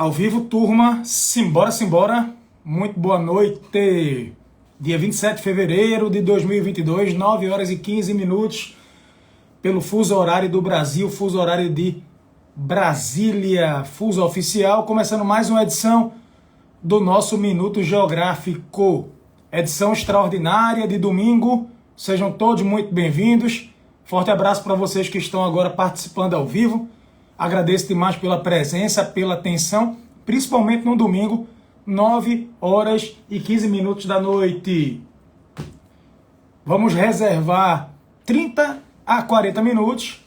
Ao vivo, turma, simbora, simbora. Muito boa noite. Dia 27 de fevereiro de 2022, 9 horas e 15 minutos, pelo fuso horário do Brasil, fuso horário de Brasília, fuso oficial, começando mais uma edição do nosso Minuto Geográfico. Edição extraordinária de domingo. Sejam todos muito bem-vindos. Forte abraço para vocês que estão agora participando ao vivo. Agradeço demais pela presença, pela atenção, principalmente no domingo, 9 horas e 15 minutos da noite. Vamos reservar 30 a 40 minutos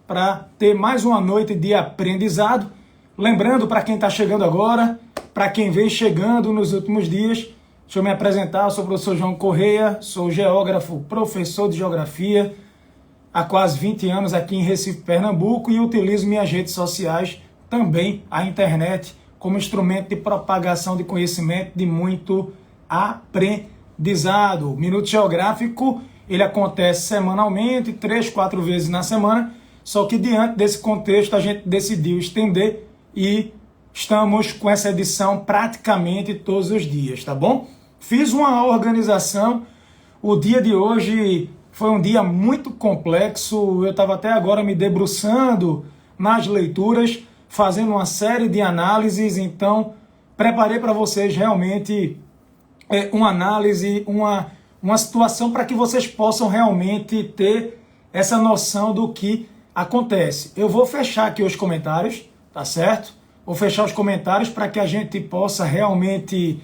para ter mais uma noite de aprendizado. Lembrando, para quem está chegando agora, para quem vem chegando nos últimos dias, deixa eu me apresentar, eu sou o professor João Correia, sou geógrafo, professor de geografia, há quase 20 anos aqui em Recife, Pernambuco, e utilizo minhas redes sociais, também a internet, como instrumento de propagação de conhecimento, de muito aprendizado. O Minuto Geográfico, ele acontece semanalmente, 3, 4 vezes na semana, só que diante desse contexto a gente decidiu estender e estamos com essa edição praticamente todos os dias, tá bom? Fiz uma organização, o dia de hoje foi um dia muito complexo, eu estava até agora me debruçando nas leituras, fazendo uma série de análises, então preparei para vocês realmente uma análise, uma situação para que vocês possam realmente ter essa noção do que acontece. Eu vou fechar aqui os comentários, tá certo? Vou fechar os comentários para que a gente possa realmente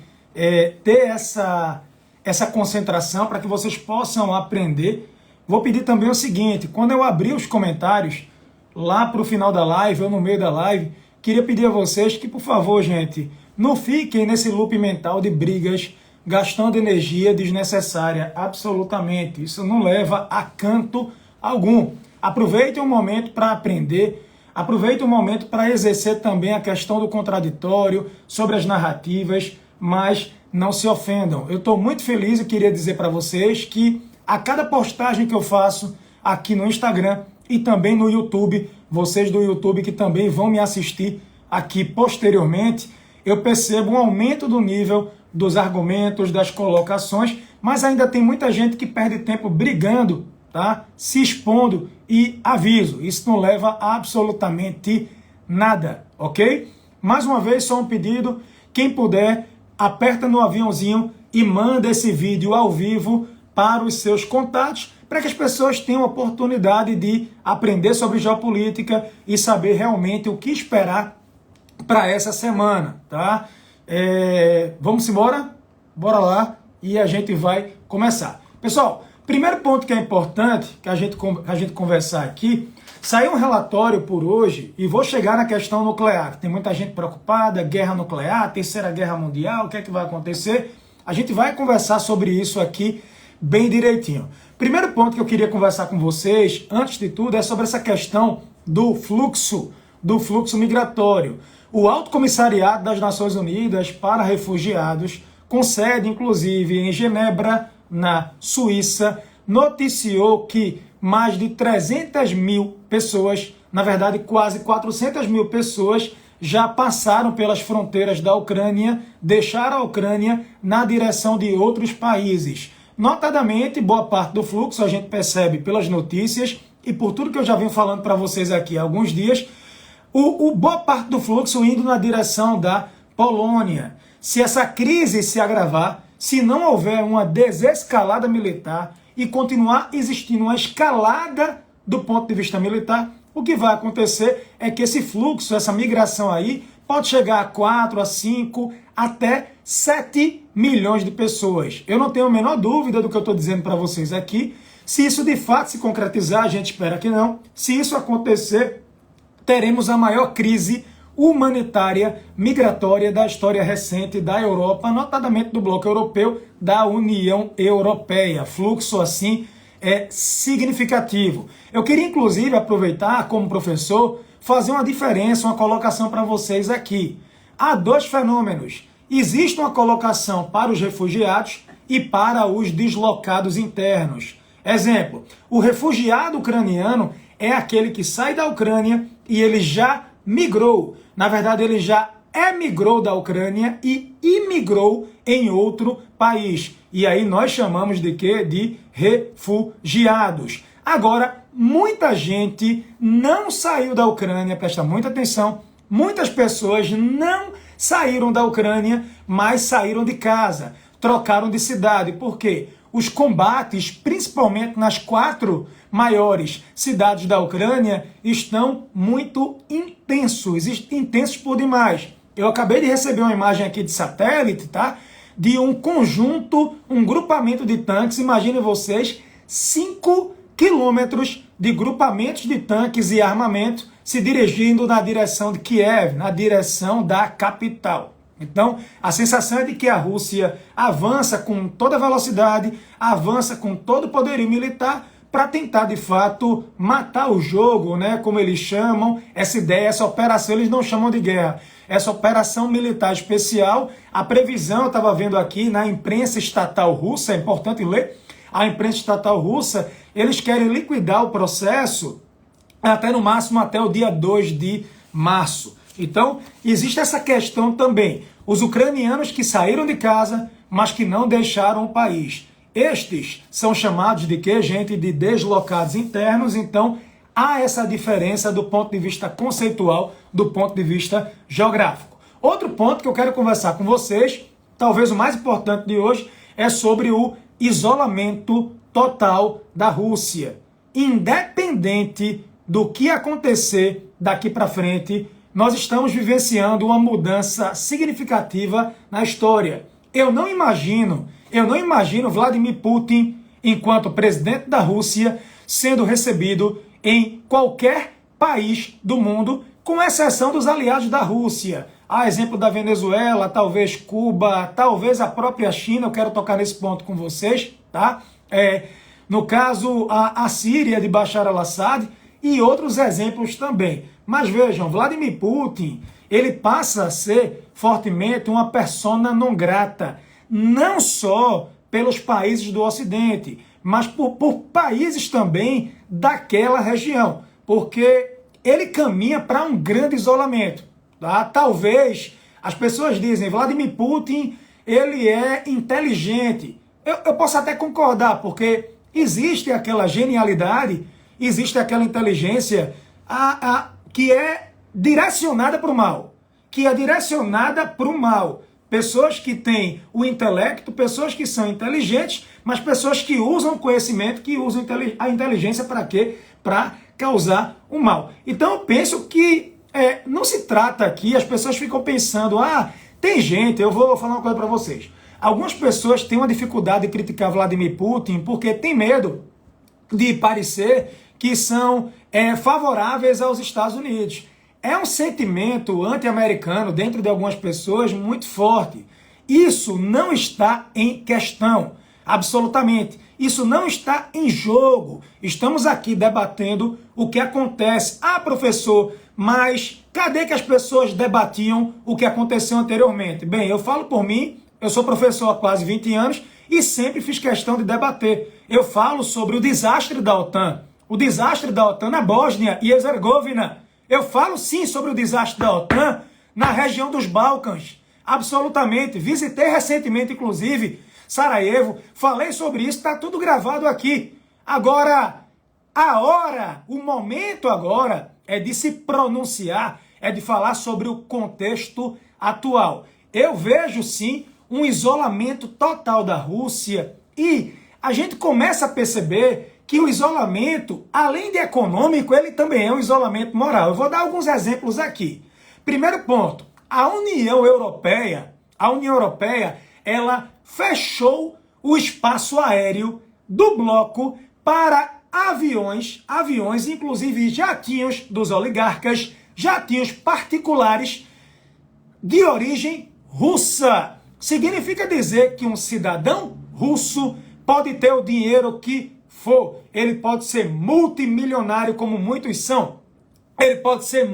ter essa concentração, para que vocês possam aprender. Vou pedir também o seguinte, quando eu abrir os comentários, lá para o final da live, ou no meio da live, queria pedir a vocês que, por favor, gente, não fiquem nesse loop mental de brigas, gastando energia desnecessária, absolutamente. Isso não leva a canto algum. Aproveitem um momento para aprender, aproveitem um momento para exercer também a questão do contraditório, sobre as narrativas, mas não se ofendam. Eu estou muito feliz e queria dizer para vocês que a cada postagem que eu faço aqui no Instagram e também no YouTube, vocês do YouTube que também vão me assistir aqui posteriormente, eu percebo um aumento do nível dos argumentos, das colocações, mas ainda tem muita gente que perde tempo brigando, tá? Se expondo, e aviso, isso não leva a absolutamente nada, ok? Mais uma vez, só um pedido, quem puder, aperta no aviãozinho e manda esse vídeo ao vivo para os seus contatos, para que as pessoas tenham a oportunidade de aprender sobre geopolítica e saber realmente o que esperar para essa semana, tá? Vamos embora? Bora lá e a gente vai começar. Pessoal, primeiro ponto que é importante que a gente conversar aqui, saiu um relatório por hoje e vou chegar na questão nuclear. Tem muita gente preocupada, guerra nuclear, terceira guerra mundial, o que é que vai acontecer? A gente vai conversar sobre isso aqui bem direitinho. Primeiro ponto que eu queria conversar com vocês, antes de tudo, é sobre essa questão do fluxo migratório. O Alto Comissariado das Nações Unidas para Refugiados, com sede inclusive em Genebra, na Suíça, noticiou que mais de 300 mil pessoas, na verdade quase 400 mil pessoas, já passaram pelas fronteiras da Ucrânia, deixaram a Ucrânia na direção de outros países. Notadamente, boa parte do fluxo a gente percebe pelas notícias e por tudo que eu já venho falando para vocês aqui há alguns dias, boa parte do fluxo indo na direção da Polônia. Se essa crise se agravar, se não houver uma desescalada militar e continuar existindo uma escalada do ponto de vista militar, o que vai acontecer é que esse fluxo, essa migração aí, pode chegar a 4, a 5, até 7 milhões de pessoas. Eu não tenho a menor dúvida do que eu estou dizendo para vocês aqui. Se isso de fato se concretizar, a gente espera que não. Se isso acontecer, teremos a maior crise humanitária migratória da história recente da Europa, notadamente do bloco europeu, da União Europeia. Fluxo assim é significativo. Eu queria inclusive aproveitar como professor, fazer uma diferença, uma colocação para vocês aqui. Há dois fenômenos. Existe uma colocação para os refugiados e para os deslocados internos. Exemplo, o refugiado ucraniano é aquele que sai da Ucrânia e ele já migrou. Na verdade, ele já emigrou da Ucrânia e imigrou em outro país. E aí nós chamamos de quê? De refugiados. Agora, muita gente não saiu da Ucrânia, presta muita atenção, muitas pessoas não saíram da Ucrânia, mas saíram de casa, trocaram de cidade. Por quê? Os combates, principalmente nas 4 maiores cidades da Ucrânia, estão muito intensos, intensos por demais. Eu acabei de receber uma imagem aqui de satélite, tá? De um conjunto, um grupamento de tanques, imaginem vocês, 5 quilômetros de grupamentos de tanques e armamento se dirigindo na direção de Kiev, na direção da capital. Então, a sensação é de que a Rússia avança com toda velocidade, avança com todo o poderio militar para tentar, de fato, matar o jogo, né? Como eles chamam, essa ideia, essa operação, eles não chamam de guerra. Essa operação militar especial, a previsão, eu estava vendo aqui na imprensa estatal russa, é importante ler, a imprensa estatal russa, eles querem liquidar o processo até no máximo até o dia 2 de março. Então, existe essa questão também. Os ucranianos que saíram de casa, mas que não deixaram o país. Estes são chamados de quê, gente? De deslocados internos. Então, há essa diferença do ponto de vista conceitual, do ponto de vista geográfico. Outro ponto que eu quero conversar com vocês, talvez o mais importante de hoje, é sobre o isolamento total da Rússia. Independente do que acontecer daqui para frente, nós estamos vivenciando uma mudança significativa na história. Eu não imagino Vladimir Putin, enquanto presidente da Rússia, sendo recebido em qualquer país do mundo, com exceção dos aliados da Rússia. A exemplo da Venezuela, talvez Cuba, talvez a própria China, eu quero tocar nesse ponto com vocês, tá? No caso, a Síria de Bashar al-Assad e outros exemplos também. Mas vejam, Vladimir Putin, ele passa a ser fortemente uma persona non grata, não só pelos países do Ocidente, mas por países também daquela região, porque ele caminha para um grande isolamento. Tá? Talvez as pessoas dizem, Vladimir Putin, ele é inteligente. Eu posso até concordar, porque existe aquela genialidade, existe aquela inteligência que é direcionada para o mal. Pessoas que têm o intelecto, pessoas que são inteligentes, mas pessoas que usam o conhecimento, que usam a inteligência para quê? Para causar o mal. Então eu penso que não se trata aqui, as pessoas ficam pensando, tem gente, eu vou falar uma coisa para vocês. Algumas pessoas têm uma dificuldade de criticar Vladimir Putin porque tem medo de parecer que são favoráveis aos Estados Unidos. É um sentimento anti-americano dentro de algumas pessoas muito forte. Isso não está em questão, absolutamente. Isso não está em jogo. Estamos aqui debatendo o que acontece. Professor, mas cadê que as pessoas debatiam o que aconteceu anteriormente? Bem, eu falo por mim, eu sou professor há quase 20 anos e sempre fiz questão de debater. Eu falo sobre o desastre da OTAN. O desastre da OTAN na Bósnia e Herzegovina. Eu falo sim sobre o desastre da OTAN na região dos Balcãs. Absolutamente. Visitei recentemente, inclusive, Sarajevo. Falei sobre isso, está tudo gravado aqui. Agora, o momento agora é de se pronunciar, é de falar sobre o contexto atual. Eu vejo sim um isolamento total da Rússia e a gente começa a perceber que o isolamento, além de econômico, ele também é um isolamento moral. Eu vou dar alguns exemplos aqui. Primeiro ponto, a União Europeia, ela fechou o espaço aéreo do bloco para aviões, inclusive jatinhos dos oligarcas, jatinhos particulares de origem russa. Significa dizer que um cidadão russo pode ter o dinheiro que for, ele pode ser multimilionário, como muitos são, ele pode ser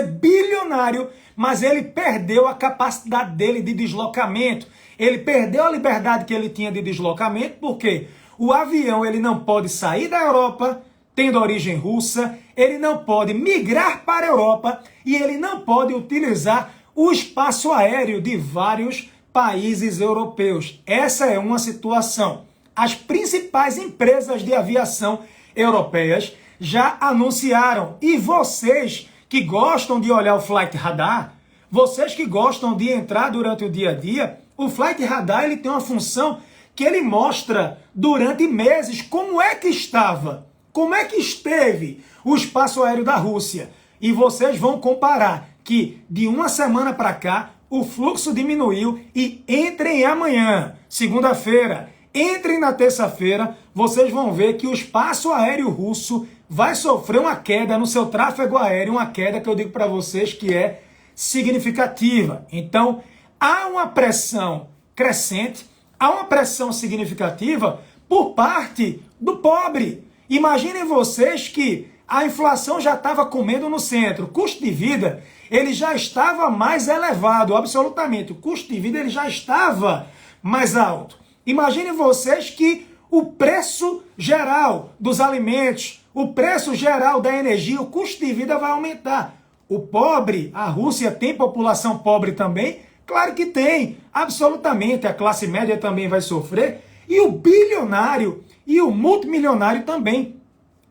bilionário, mas ele perdeu a capacidade dele de deslocamento, ele perdeu a liberdade que ele tinha de deslocamento, porque o avião ele não pode sair da Europa, tendo origem russa, ele não pode migrar para a Europa e ele não pode utilizar o espaço aéreo de vários países europeus. Essa é uma situação. As principais empresas de aviação europeias já anunciaram. E vocês que gostam de olhar o Flight Radar, vocês que gostam de entrar durante o dia a dia, o Flight Radar ele tem uma função que ele mostra durante meses como é que estava, como é que esteve o espaço aéreo da Rússia. E vocês vão comparar que de uma semana para cá o fluxo diminuiu e entrem amanhã, segunda-feira, entrem na terça-feira, vocês vão ver que o espaço aéreo russo vai sofrer uma queda no seu tráfego aéreo, uma queda que eu digo para vocês que é significativa. Então, há uma pressão crescente, há uma pressão significativa por parte do pobre. Imaginem vocês que a inflação já estava comendo no centro, o custo de vida ele já estava mais elevado, absolutamente. O custo de vida ele já estava mais alto. Imaginem vocês que o preço geral dos alimentos, o preço geral da energia, o custo de vida vai aumentar. O pobre, a Rússia tem população pobre também? Claro que tem, absolutamente. A classe média também vai sofrer e o bilionário e o multimilionário também.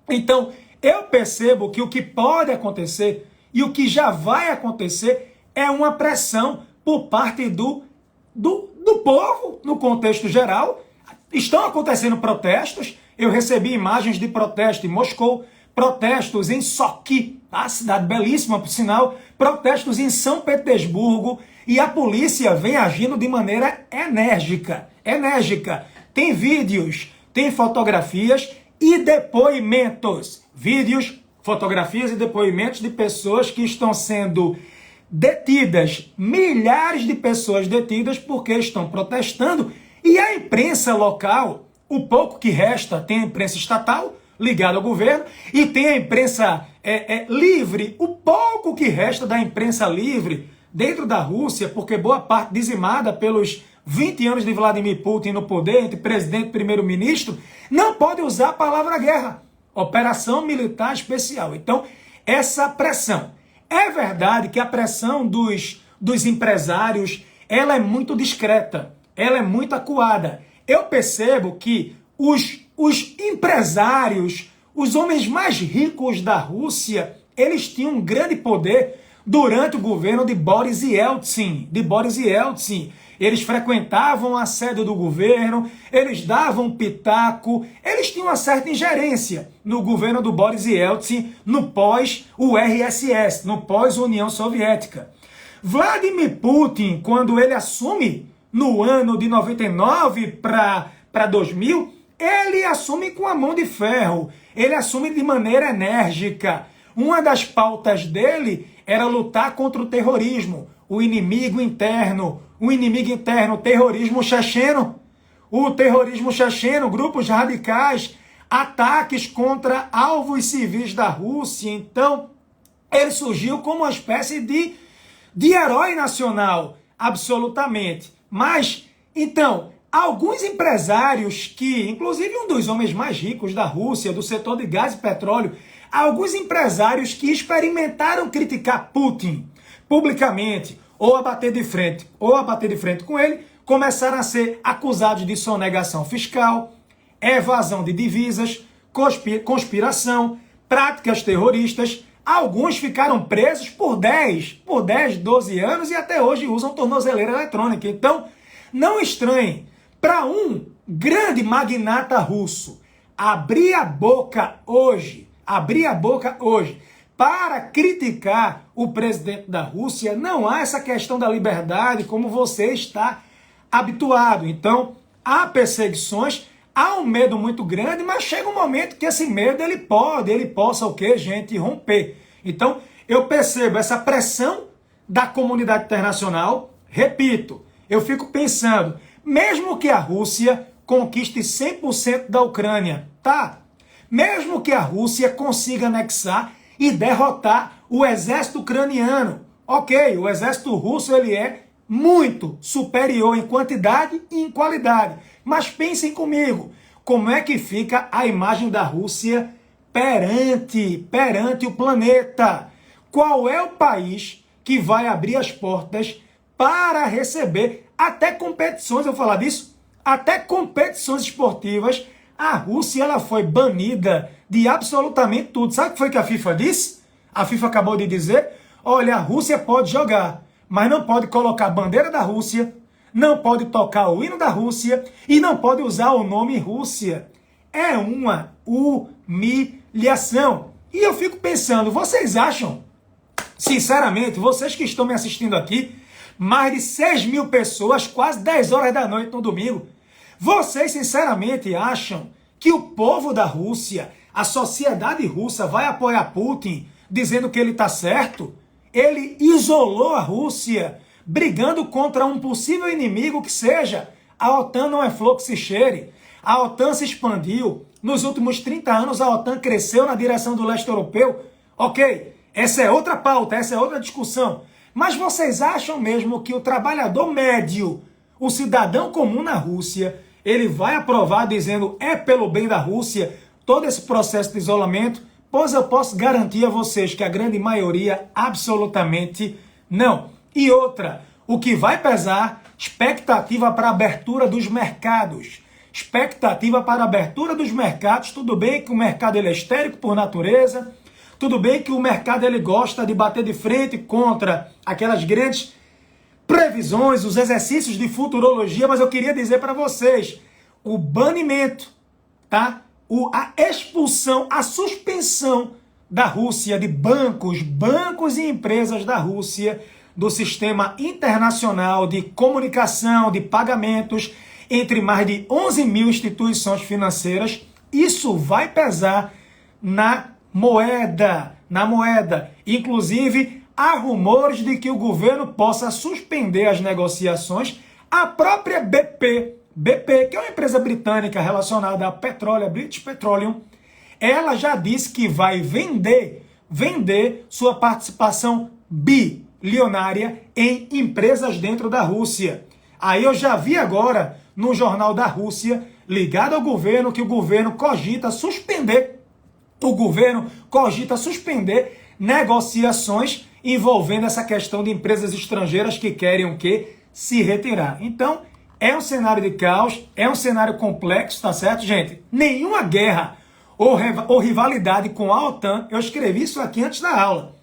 Então, eu percebo que o que pode acontecer e o que já vai acontecer é uma pressão por parte do povo, no contexto geral. Estão acontecendo protestos. Eu recebi imagens de protesto em Moscou, protestos em Sochi, a cidade belíssima, por sinal, protestos em São Petersburgo, e a polícia vem agindo de maneira enérgica. Tem vídeos, tem fotografias e depoimentos. Vídeos, fotografias e depoimentos de pessoas que estão sendo detidas, milhares de pessoas detidas porque estão protestando, e a imprensa local, o pouco que resta, tem a imprensa estatal ligada ao governo e tem a imprensa livre, o pouco que resta da imprensa livre dentro da Rússia, porque boa parte dizimada pelos 20 anos de Vladimir Putin no poder, entre presidente e primeiro-ministro, não pode usar a palavra guerra, operação militar especial. Então, essa pressão. É verdade que a pressão dos empresários, ela é muito discreta, ela é muito acuada. Eu percebo que os empresários, os homens mais ricos da Rússia, eles tinham um grande poder durante o governo de Boris Yeltsin. Eles frequentavam a sede do governo, eles davam pitaco, eles tinham uma certa ingerência no governo do Boris Yeltsin, no pós-URSS, no pós-União Soviética. Vladimir Putin, quando ele assume no ano de 99 para 2000, ele assume com a mão de ferro, ele assume de maneira enérgica. Uma das pautas dele era lutar contra o terrorismo, o inimigo interno, o terrorismo checheno. O terrorismo checheno, grupos radicais, ataques contra alvos civis da Rússia. Então, ele surgiu como uma espécie de herói nacional, absolutamente. Mas, então, alguns empresários que, inclusive um dos homens mais ricos da Rússia, do setor de gás e petróleo, alguns empresários que experimentaram criticar Putin publicamente, ou a bater de frente com ele, começaram a ser acusados de sonegação fiscal, evasão de divisas, conspiração, práticas terroristas. Alguns ficaram presos por 10, 12 anos e até hoje usam tornozeleira eletrônica. Então, não estranhem, para um grande magnata russo abrir a boca hoje, para criticar o presidente da Rússia, não há essa questão da liberdade como você está habituado. Então, há perseguições, há um medo muito grande, mas chega um momento que esse medo ele possa o quê, gente, romper. Então, eu percebo essa pressão da comunidade internacional, repito, eu fico pensando, mesmo que a Rússia conquiste 100% da Ucrânia, tá? Mesmo que a Rússia consiga anexar e derrotar o exército ucraniano, ok, o exército russo ele é muito superior em quantidade e em qualidade. Mas pensem comigo, como é que fica a imagem da Rússia perante o planeta. Qual é o país que vai abrir as portas para receber até competições, eu vou falar disso, até competições esportivas? A Rússia, ela foi banida de absolutamente tudo. Sabe o que foi que a FIFA disse? A FIFA acabou de dizer, olha, a Rússia pode jogar, mas não pode colocar a bandeira da Rússia, não pode tocar o hino da Rússia e não pode usar o nome Rússia. É uma humilhação. E eu fico pensando, vocês acham, sinceramente, vocês que estão me assistindo aqui, mais de 6 mil pessoas, quase 10 horas da noite no domingo, vocês sinceramente acham que o povo da Rússia, a sociedade russa vai apoiar Putin dizendo que ele está certo? Ele isolou a Rússia, brigando contra um possível inimigo que seja. A OTAN não é flor que se cheire. A OTAN se expandiu. Nos últimos 30 anos a OTAN cresceu na direção do leste europeu. Ok, essa é outra pauta, essa é outra discussão. Mas vocês acham mesmo que o trabalhador médio, o cidadão comum na Rússia, ele vai aprovar dizendo é pelo bem da Rússia todo esse processo de isolamento? Pois eu posso garantir a vocês que a grande maioria absolutamente não. E outra, o que vai pesar, expectativa para a abertura dos mercados. Expectativa para a abertura dos mercados, tudo bem que o mercado ele é histérico por natureza, tudo bem que o mercado ele gosta de bater de frente contra aquelas grandes previsões, os exercícios de futurologia, mas eu queria dizer para vocês, o banimento, tá? A expulsão, a suspensão da Rússia de bancos e empresas da Rússia, do sistema internacional de comunicação, de pagamentos, entre mais de 11 mil instituições financeiras, isso vai pesar na moeda. Inclusive, há rumores de que o governo possa suspender as negociações. A própria BP, que é uma empresa britânica relacionada a petróleo, a British Petroleum, ela já disse que vai vender sua participação bilionária em empresas dentro da Rússia. Aí eu já vi agora no jornal da Rússia, ligado ao governo, que o governo cogita suspender negociações envolvendo essa questão de empresas estrangeiras que querem o quê? Se retirar. Então, é um cenário de caos, é um cenário complexo, tá certo, gente? Nenhuma guerra ou rivalidade com a OTAN, eu escrevi isso aqui antes da aula,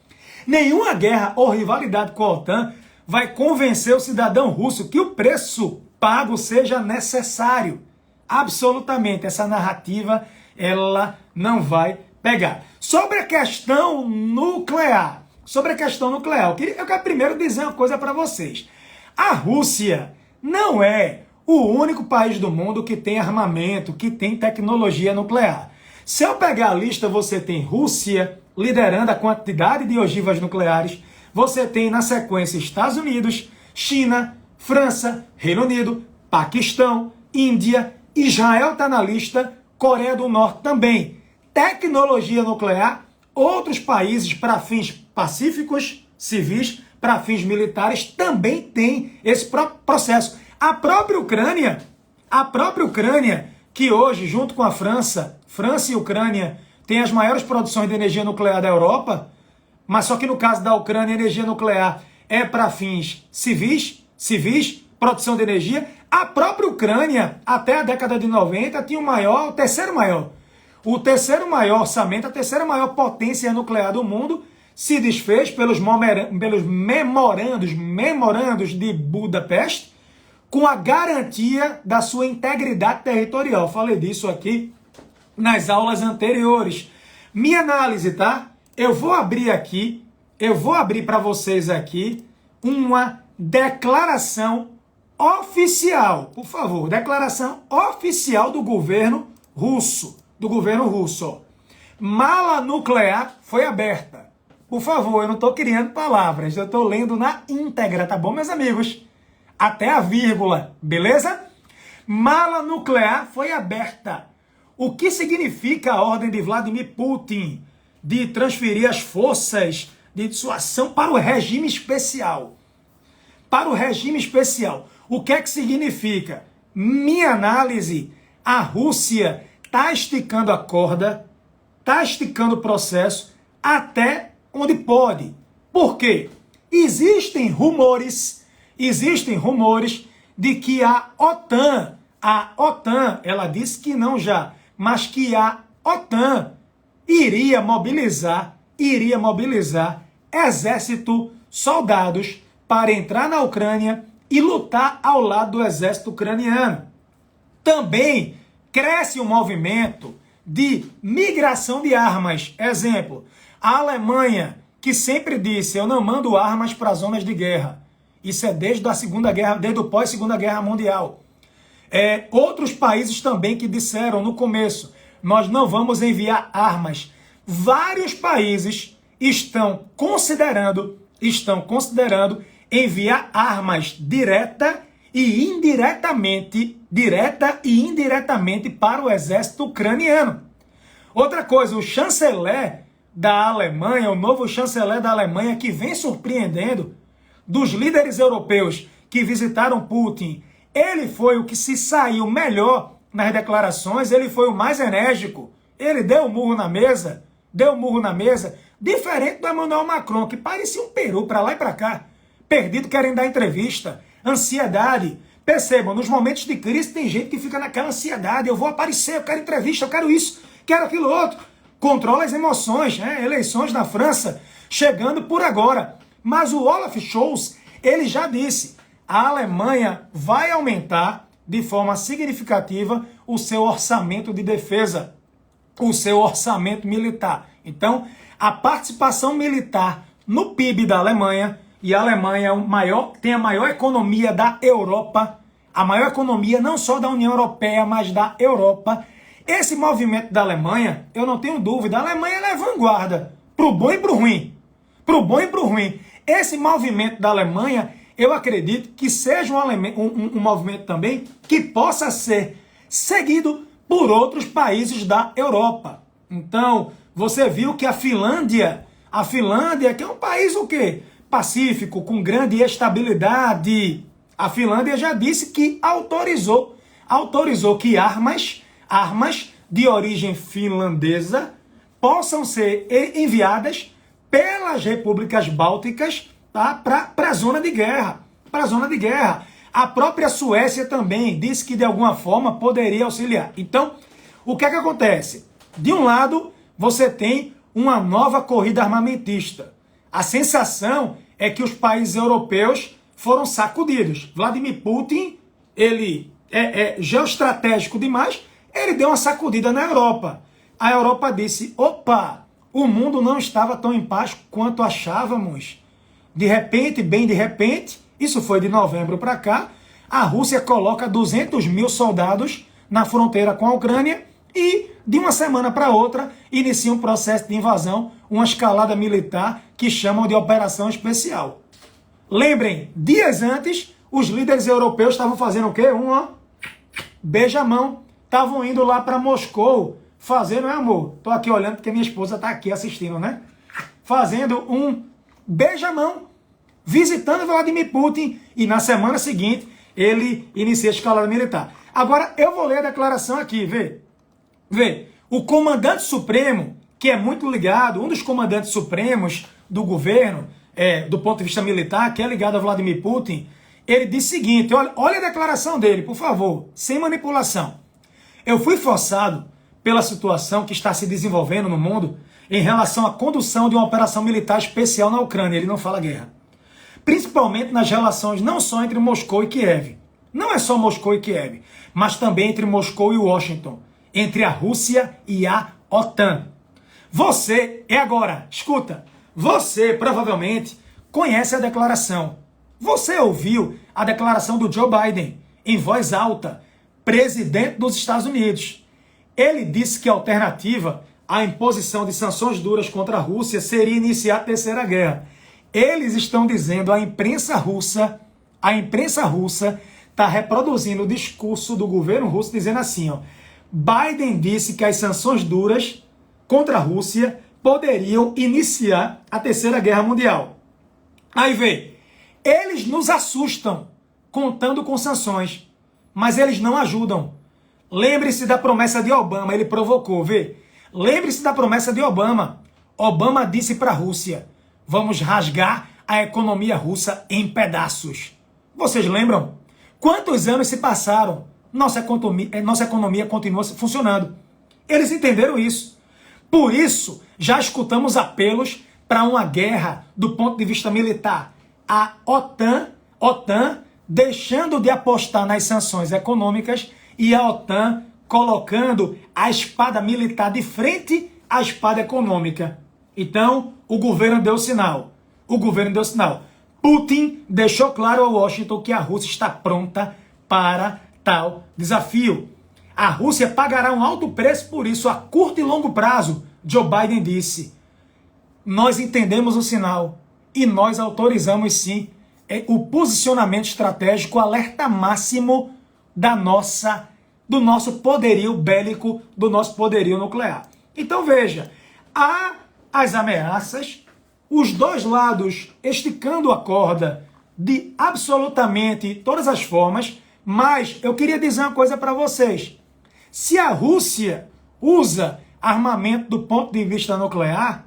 nenhuma guerra ou rivalidade com a OTAN vai convencer o cidadão russo que o preço pago seja necessário. Absolutamente, essa narrativa, ela não vai pegar. Sobre a questão nuclear, eu quero primeiro dizer uma coisa para vocês. A Rússia não é o único país do mundo que tem armamento, que tem tecnologia nuclear. Se eu pegar a lista, você tem Rússia liderando a quantidade de ogivas nucleares, você tem na sequência Estados Unidos, China, França, Reino Unido, Paquistão, Índia, Israel está na lista, Coreia do Norte também. Tecnologia nuclear, outros países para fins pacíficos, civis, para fins militares, também tem esse processo. A própria Ucrânia, que hoje, junto com a França e Ucrânia, tem as maiores produções de energia nuclear da Europa, mas só que no caso da Ucrânia, a energia nuclear é para fins civis, produção de energia. A própria Ucrânia, até a década de 90, tinha o terceiro maior orçamento, a terceira maior potência nuclear do mundo, se desfez pelos memorandos de Budapeste, com a garantia da sua integridade territorial. Falei disso aqui nas aulas anteriores. Minha análise, tá? Eu vou abrir para vocês aqui uma declaração oficial, por favor, declaração oficial do governo russo. Mala nuclear foi aberta. Por favor, eu não estou criando palavras, eu estou lendo na íntegra, tá bom, meus amigos? Até a vírgula, beleza? Mala nuclear foi aberta. O que significa a ordem de Vladimir Putin de transferir as forças de dissuasão para o regime especial? O que é que significa? Minha análise, a Rússia está esticando a corda, está esticando o processo até onde pode. Por quê? Existem rumores de que a OTAN, ela disse que não já, mas que a OTAN iria mobilizar exército, soldados para entrar na Ucrânia e lutar ao lado do exército ucraniano. Também cresce um movimento de migração de armas. Exemplo, a Alemanha, que sempre disse, eu não mando armas para zonas de guerra. Isso é desde o pós-Segunda Guerra Mundial. Outros países também que disseram no começo, nós não vamos enviar armas. Vários países estão considerando enviar armas direta e indiretamente para o exército ucraniano. Outra coisa, o chanceler da Alemanha, o novo chanceler da Alemanha, que vem surpreendendo dos líderes europeus que visitaram Putin, ele foi o que se saiu melhor nas declarações, ele foi o mais enérgico, ele deu um murro na mesa, diferente do Emmanuel Macron, que parecia um peru para lá e para cá, perdido querendo dar entrevista, ansiedade. Percebam, nos momentos de crise tem gente que fica naquela ansiedade, eu vou aparecer, eu quero entrevista, eu quero isso, quero aquilo outro. Controla as emoções, eleições na França, chegando por agora. Mas o Olaf Scholz, ele já disse, a Alemanha vai aumentar de forma significativa o seu orçamento de defesa, o seu orçamento militar. Então, a participação militar no PIB da Alemanha, e a Alemanha tem a maior economia da Europa, a maior economia não só da União Europeia, mas da Europa. Esse movimento da Alemanha, eu não tenho dúvida, a Alemanha é vanguarda, pro bom e pro ruim. Pro bom e pro ruim. Esse movimento da Alemanha, eu acredito que seja um movimento também que possa ser seguido por outros países da Europa. Então, você viu que a Finlândia, que é um país o quê? Pacífico, com grande estabilidade. A Finlândia já disse que autorizou que armas de origem finlandesa possam ser enviadas pelas repúblicas bálticas, tá, para a zona de guerra. A própria Suécia também disse que de alguma forma poderia auxiliar. Então, o que é que acontece? De um lado, você tem uma nova corrida armamentista. A sensação é que os países europeus foram sacudidos. Vladimir Putin, ele é geoestratégico demais, ele deu uma sacudida na Europa. A Europa disse, opa, o mundo não estava tão em paz quanto achávamos. De repente, bem de repente, isso foi de novembro para cá, a Rússia coloca 200 mil soldados na fronteira com a Ucrânia e, de uma semana para outra, inicia um processo de invasão, uma escalada militar que chamam de Operação Especial. Lembrem, dias antes, os líderes europeus estavam fazendo o quê? Beija-mão. Estavam indo lá para Moscou fazer, não é, amor? Tô aqui olhando porque minha esposa tá aqui assistindo, né? Fazendo um beija-mão, visitando Vladimir Putin, e na semana seguinte ele inicia a escalada militar. Agora eu vou ler a declaração aqui, vê. O comandante supremo, que é muito ligado, um dos comandantes supremos do governo, do ponto de vista militar, que é ligado a Vladimir Putin, ele diz o seguinte, olha a declaração dele, por favor, sem manipulação. Eu fui forçado pela situação que está se desenvolvendo no mundo em relação à condução de uma operação militar especial na Ucrânia. Ele não fala guerra. Principalmente nas relações não só entre Moscou e Kiev. Não é só Moscou e Kiev, mas também entre Moscou e Washington. Entre a Rússia e a OTAN. Escuta, você provavelmente conhece a declaração. Você ouviu a declaração do Joe Biden em voz alta, presidente dos Estados Unidos. Ele disse que a alternativa à imposição de sanções duras contra a Rússia seria iniciar a Terceira Guerra. Eles estão dizendo, a imprensa russa está reproduzindo o discurso do governo russo dizendo assim, Biden disse que as sanções duras contra a Rússia poderiam iniciar a Terceira Guerra Mundial. Aí eles nos assustam contando com sanções, mas eles não ajudam. Lembre-se da promessa de Obama, ele provocou, Lembre-se da promessa de Obama. Obama disse para a Rússia: vamos rasgar a economia russa em pedaços. Vocês lembram? Quantos anos se passaram? Nossa economia continua funcionando. Eles entenderam isso. Por isso, já escutamos apelos para uma guerra do ponto de vista militar. A OTAN deixando de apostar nas sanções econômicas e a OTAN colocando a espada militar de frente à espada econômica. Então, o governo deu sinal. Putin deixou claro a Washington que a Rússia está pronta para tal desafio. A Rússia pagará um alto preço por isso a curto e longo prazo, Joe Biden disse. Nós entendemos o sinal e nós autorizamos sim o posicionamento estratégico, alerta máximo do nosso poderio bélico, do nosso poderio nuclear. Então veja, há as ameaças, os dois lados esticando a corda de absolutamente todas as formas, mas eu queria dizer uma coisa para vocês. Se a Rússia usa armamento do ponto de vista nuclear,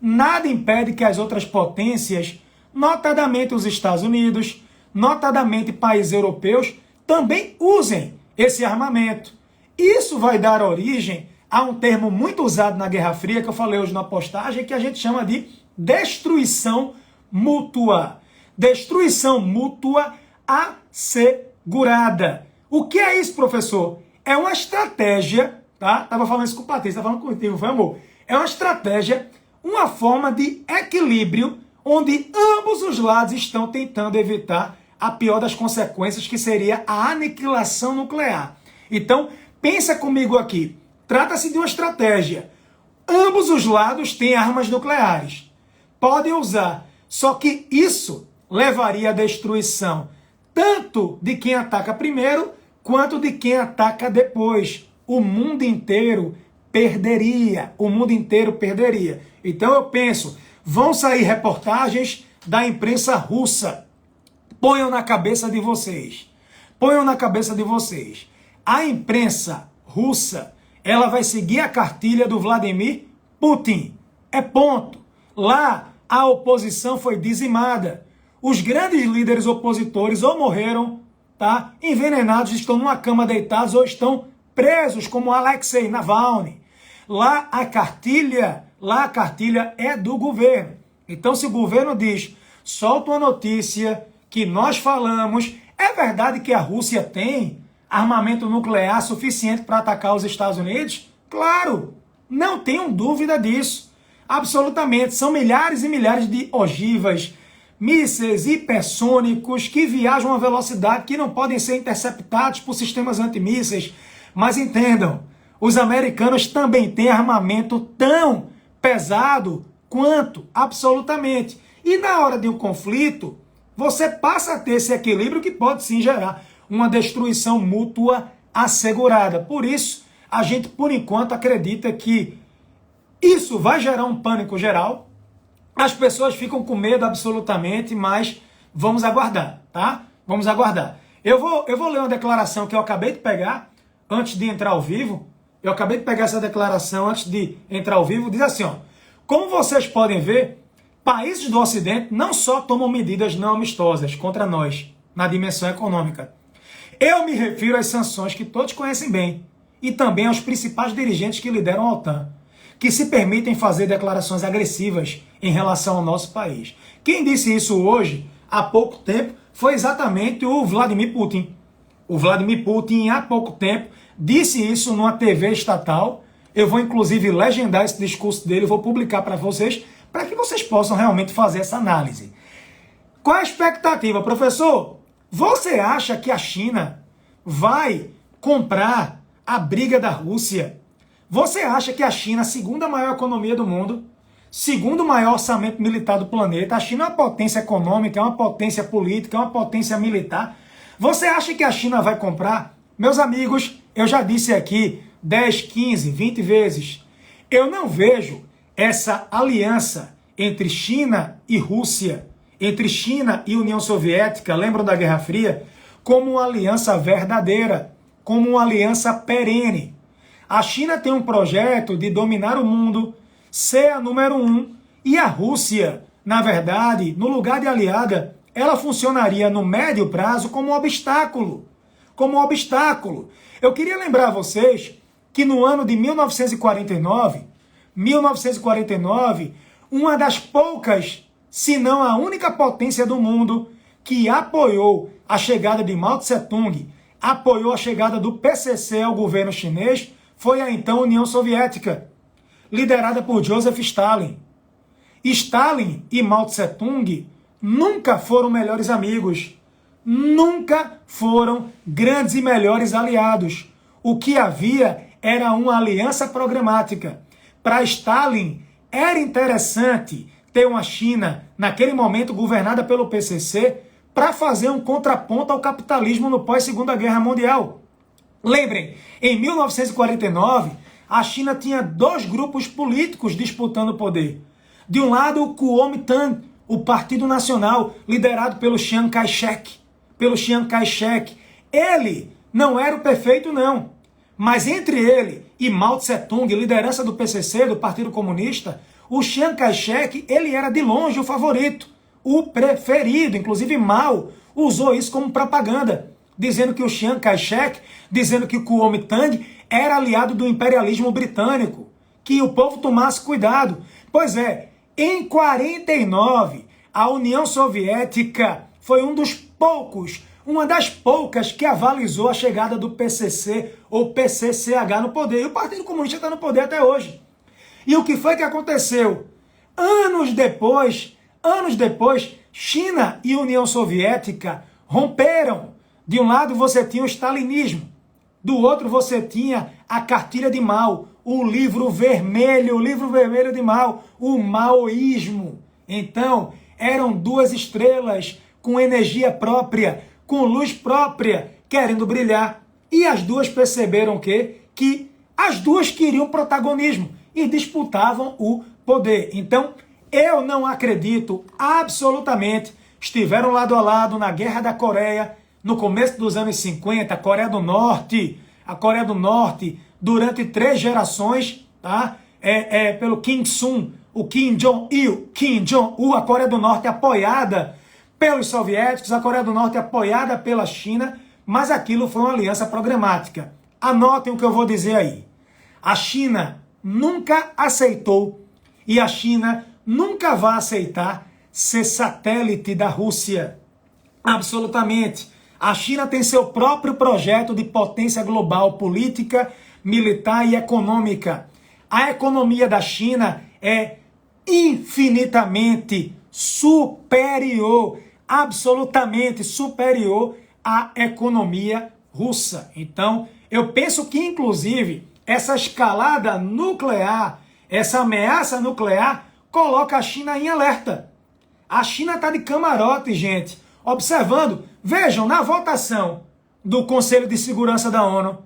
nada impede que as outras potências, notadamente os Estados Unidos, notadamente países europeus, também usem esse armamento. Isso vai dar origem a um termo muito usado na Guerra Fria, que eu falei hoje na postagem, que a gente chama de destruição mútua. Destruição mútua assegurada. O que é isso, professor? É uma estratégia, tá? Tava falando isso com o Patrícia, tava falando contigo, foi amor? É uma estratégia, uma forma de equilíbrio, onde ambos os lados estão tentando evitar a pior das consequências, que seria a aniquilação nuclear. Então, pensa comigo aqui. Trata-se de uma estratégia. Ambos os lados têm armas nucleares. Podem usar. Só que isso levaria à destruição tanto de quem ataca primeiro, quanto de quem ataca depois. O mundo inteiro perderia. O mundo inteiro perderia. Então eu penso, vão sair reportagens da imprensa russa. Ponham na cabeça de vocês. Ponham na cabeça de vocês. A imprensa russa, ela vai seguir a cartilha do Vladimir Putin. É ponto. Lá, a oposição foi dizimada. Os grandes líderes opositores ou morreram, tá, envenenados, estão numa cama deitados ou estão presos, como Alexei Navalny. Lá a cartilha é do governo. Então, se o governo diz, solta uma notícia que nós falamos, é verdade que a Rússia tem armamento nuclear suficiente para atacar os Estados Unidos? Claro, não tenham dúvida disso. Absolutamente, são milhares e milhares de ogivas, mísseis hipersônicos que viajam a velocidade que não podem ser interceptados por sistemas antimísseis. Mas entendam, os americanos também têm armamento tão pesado quanto, absolutamente. E na hora de um conflito, você passa a ter esse equilíbrio que pode sim gerar uma destruição mútua assegurada. Por isso, a gente, por enquanto, acredita que isso vai gerar um pânico geral. As pessoas ficam com medo absolutamente, mas vamos aguardar, tá? Vamos aguardar. Eu vou ler uma declaração que eu acabei de pegar antes de entrar ao vivo. Eu acabei de pegar essa declaração antes de entrar ao vivo. Diz assim, ó. Como vocês podem ver, países do Ocidente não só tomam medidas não amistosas contra nós, na dimensão econômica. Eu me refiro às sanções que todos conhecem bem, e também aos principais dirigentes que lideram a OTAN, que se permitem fazer declarações agressivas em relação ao nosso país. Quem disse isso hoje, há pouco tempo, foi exatamente o Vladimir Putin. O Vladimir Putin, há pouco tempo, disse isso numa TV estatal. Eu vou, inclusive, legendar esse discurso dele, vou publicar para vocês, para que vocês possam realmente fazer essa análise. Qual é a expectativa, professor? Você acha que a China vai comprar a briga da Rússia? Você acha que a China, a segunda maior economia do mundo, segundo maior orçamento militar do planeta, a China é uma potência econômica, é uma potência política, é uma potência militar. Você acha que a China vai comprar? Meus amigos, eu já disse aqui 10, 15, 20 vezes. Eu não vejo essa aliança entre China e Rússia, entre China e União Soviética, lembram da Guerra Fria, como uma aliança verdadeira, como uma aliança perene. A China tem um projeto de dominar o mundo, ser a número 1, e a Rússia, na verdade, no lugar de aliada, ela funcionaria no médio prazo como um obstáculo. Como um obstáculo. Eu queria lembrar a vocês que no ano de 1949, uma das poucas, se não a única potência do mundo que apoiou a chegada de Mao Tse-tung, apoiou a chegada do PCC ao governo chinês, foi a então União Soviética, liderada por Joseph Stalin. Stalin e Mao Tse-tung nunca foram melhores amigos, nunca foram grandes e melhores aliados. O que havia era uma aliança programática. Para Stalin, era interessante ter uma China, naquele momento governada pelo PCC, para fazer um contraponto ao capitalismo no pós-Segunda Guerra Mundial. Lembrem, em 1949, a China tinha dois grupos políticos disputando o poder. De um lado, o Kuomintang, o Partido Nacional, liderado pelo Chiang Kai-shek. Ele não era o perfeito, não. Mas entre ele e Mao Tse-tung, liderança do PCC, do Partido Comunista, o Chiang Kai-shek, ele era de longe o favorito, o preferido. Inclusive Mao usou isso como propaganda, dizendo que o Chiang Kai-shek, dizendo que o Kuomintang era aliado do imperialismo britânico, que o povo tomasse cuidado. Pois é, em 49, a União Soviética foi uma das poucas que avalizou a chegada do PCC ou PCCH no poder. E o Partido Comunista está no poder até hoje. E o que foi que aconteceu? Anos depois, China e União Soviética romperam. De um lado você tinha o stalinismo, do outro você tinha a cartilha de Mao, o livro vermelho de Mao, o maoísmo. Então, eram duas estrelas com energia própria, com luz própria, querendo brilhar. E as duas perceberam que as duas queriam protagonismo e disputavam o poder. Então, eu não acredito absolutamente. Estiveram lado a lado na Guerra da Coreia, no começo dos anos 50, a Coreia do Norte, durante 3 gerações, tá? Pelo Kim Il-sung, o Kim Jong-il, a Coreia do Norte apoiada pelos soviéticos, a Coreia do Norte apoiada pela China, mas aquilo foi uma aliança programática. Anotem o que eu vou dizer aí. A China nunca aceitou e a China nunca vai aceitar ser satélite da Rússia. Absolutamente. A China tem seu próprio projeto de potência global, política, militar e econômica. A economia da China é infinitamente superior, absolutamente superior à economia russa. Então, eu penso que, inclusive, essa escalada nuclear, essa ameaça nuclear, coloca a China em alerta. A China está de camarote, gente, observando. Vejam, na votação do Conselho de Segurança da ONU,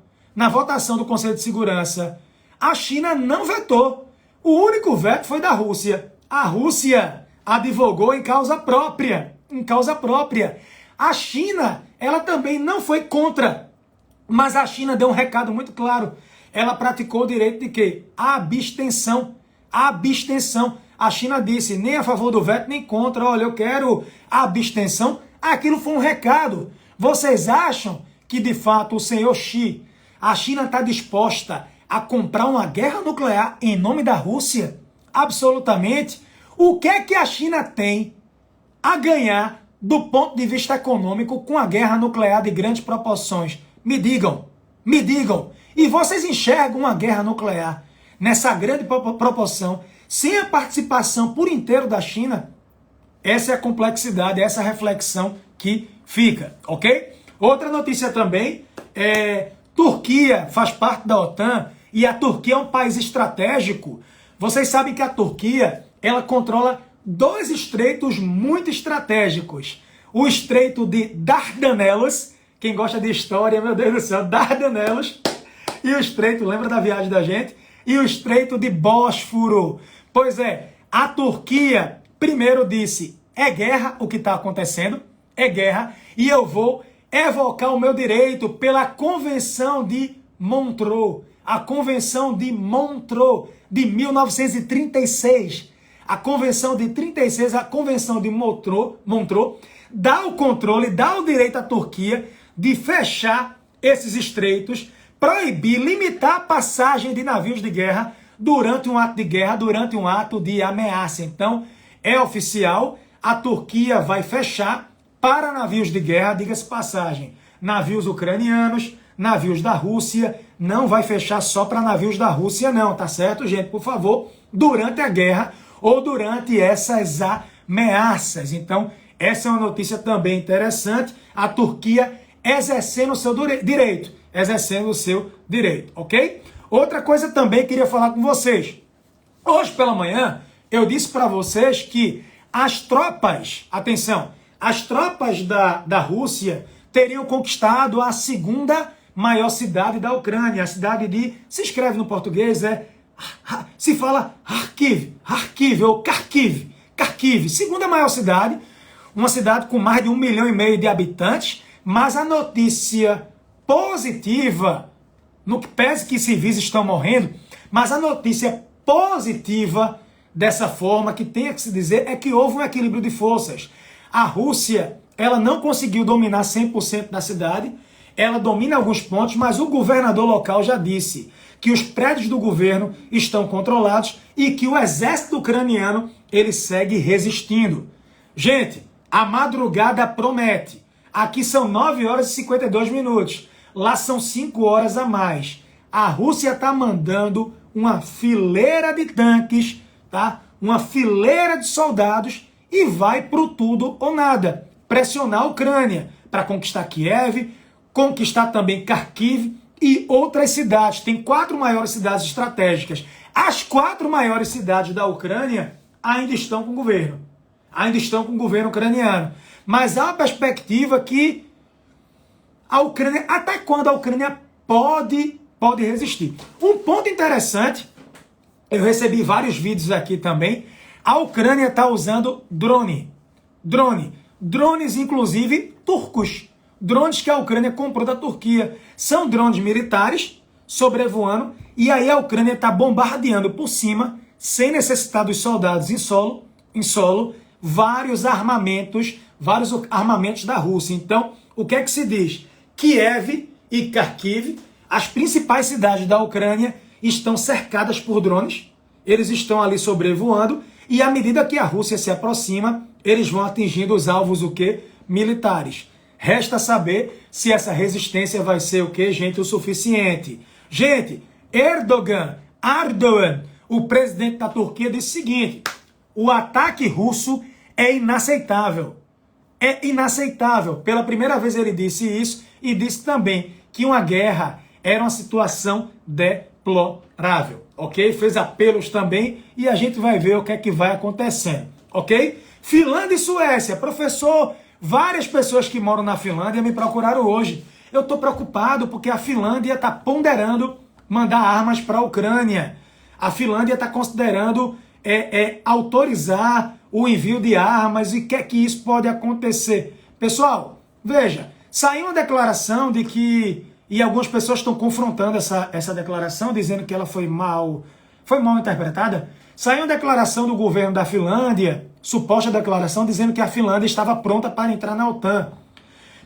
a China não vetou. O único veto foi da Rússia. A Rússia advogou em causa própria. A China, ela também não foi contra, mas a China deu um recado muito claro. Ela praticou o direito de quê? A abstenção. A China disse nem a favor do veto, nem contra. Olha, eu quero a abstenção. Aquilo foi um recado. Vocês acham que, de fato, o senhor Xi, a China está disposta a comprar uma guerra nuclear em nome da Rússia? Absolutamente. O que é que a China tem a ganhar do ponto de vista econômico com a guerra nuclear de grandes proporções? Me digam. E vocês enxergam uma guerra nuclear nessa grande proporção, sem a participação por inteiro da China? Essa é a complexidade, essa é a reflexão que fica, ok? Outra notícia também Turquia faz parte da OTAN e a Turquia é um país estratégico. Vocês sabem que a Turquia, ela controla 2 estreitos muito estratégicos. O estreito de Dardanelos, quem gosta de história, meu Deus do céu, Dardanelos, e o estreito, lembra da viagem da gente? E o estreito de Bósforo. Pois é, a Turquia primeiro disse, é guerra o que está acontecendo, é guerra, e eu vou evocar o meu direito pela Convenção de Montreux. a Convenção de Montreux, de 1936. A Convenção de 36, a Convenção de Montreux, dá o controle, dá o direito à Turquia de fechar esses estreitos, proibir, limitar a passagem de navios de guerra durante um ato de guerra, durante um ato de ameaça. Então, é oficial, a Turquia vai fechar para navios de guerra, diga-se passagem, navios ucranianos, navios da Rússia, não vai fechar só para navios da Rússia não, tá certo, gente? Por favor, durante a guerra ou durante essas ameaças. Então, essa é uma notícia também interessante, a Turquia exercendo o seu direito, ok? Outra coisa também queria falar com vocês. Hoje pela manhã, eu disse para vocês que as tropas, atenção, as tropas da Rússia teriam conquistado a segunda maior cidade da Ucrânia, a cidade de, se escreve no português, se fala Kharkiv ou Kharkiv, segunda maior cidade, uma cidade com mais de 1,5 milhão de habitantes, mas a notícia positiva, no que pese que civis estão morrendo, mas a notícia positiva dessa forma, que tem que se dizer, é que houve um equilíbrio de forças. A Rússia, ela não conseguiu dominar 100% da cidade, ela domina alguns pontos, mas o governador local já disse que os prédios do governo estão controlados e que o exército ucraniano, ele segue resistindo. Gente, a madrugada promete. Aqui são 9 horas e 52 minutos. Lá são 5 horas a mais. A Rússia está mandando uma fileira de tanques, tá? Uma fileira de soldados e vai pro tudo ou nada. Pressionar a Ucrânia para conquistar Kiev, conquistar também Kharkiv e outras cidades. Tem 4 maiores cidades estratégicas. As 4 maiores cidades da Ucrânia ainda estão com o governo. Ainda estão com o governo ucraniano. Mas há uma perspectiva que a Ucrânia, até quando a Ucrânia pode resistir. Um ponto interessante, eu recebi vários vídeos aqui também, a Ucrânia está usando drones, inclusive turcos, drones que a Ucrânia comprou da Turquia. São drones militares sobrevoando, e aí a Ucrânia está bombardeando por cima, sem necessitar dos soldados em solo, vários armamentos da Rússia. Então, o que é que se diz? Kiev e Kharkiv, as principais cidades da Ucrânia, estão cercadas por drones, eles estão ali sobrevoando, e à medida que a Rússia se aproxima, eles vão atingindo os alvos, o quê? Militares. Resta saber se essa resistência vai ser o quê, gente? O suficiente. Gente, Erdogan, o presidente da Turquia, disse o seguinte: o ataque russo é inaceitável. É inaceitável. Pela primeira vez ele disse isso e disse também que uma guerra era uma situação deplorável, ok? Fez apelos também e a gente vai ver o que é que vai acontecendo, ok? Finlândia e Suécia. Professor, várias pessoas que moram na Finlândia me procuraram hoje. Eu estou preocupado porque a Finlândia está ponderando mandar armas para a Ucrânia. A Finlândia está considerando autorizar o envio de armas e o que é que isso pode acontecer. Pessoal, veja, saiu uma declaração de que, e algumas pessoas estão confrontando essa declaração, dizendo que ela foi mal interpretada. Saiu uma declaração do governo da Finlândia, suposta declaração, dizendo que a Finlândia estava pronta para entrar na OTAN.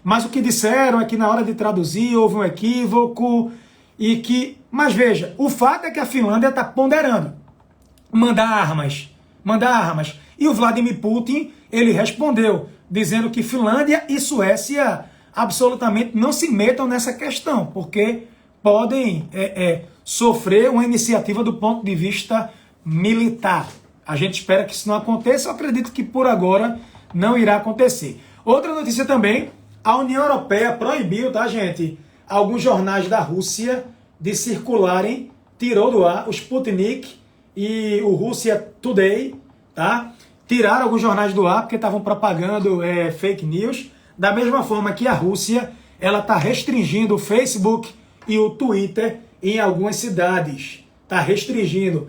Mas o que disseram é que na hora de traduzir houve um equívoco e que... Mas veja, o fato é que a Finlândia está ponderando mandar armas. E o Vladimir Putin, ele respondeu, dizendo que Finlândia e Suécia absolutamente não se metam nessa questão, porque podem sofrer uma iniciativa do ponto de vista militar. A gente espera que isso não aconteça, eu acredito que por agora não irá acontecer. Outra notícia também, a União Europeia proibiu, tá, gente, alguns jornais da Rússia de circularem, tirou do ar o Sputnik e o Russia Today, tá? Tiraram alguns jornais do ar porque estavam propagando fake news. Da mesma forma que a Rússia, ela está restringindo o Facebook e o Twitter em algumas cidades. Está restringindo.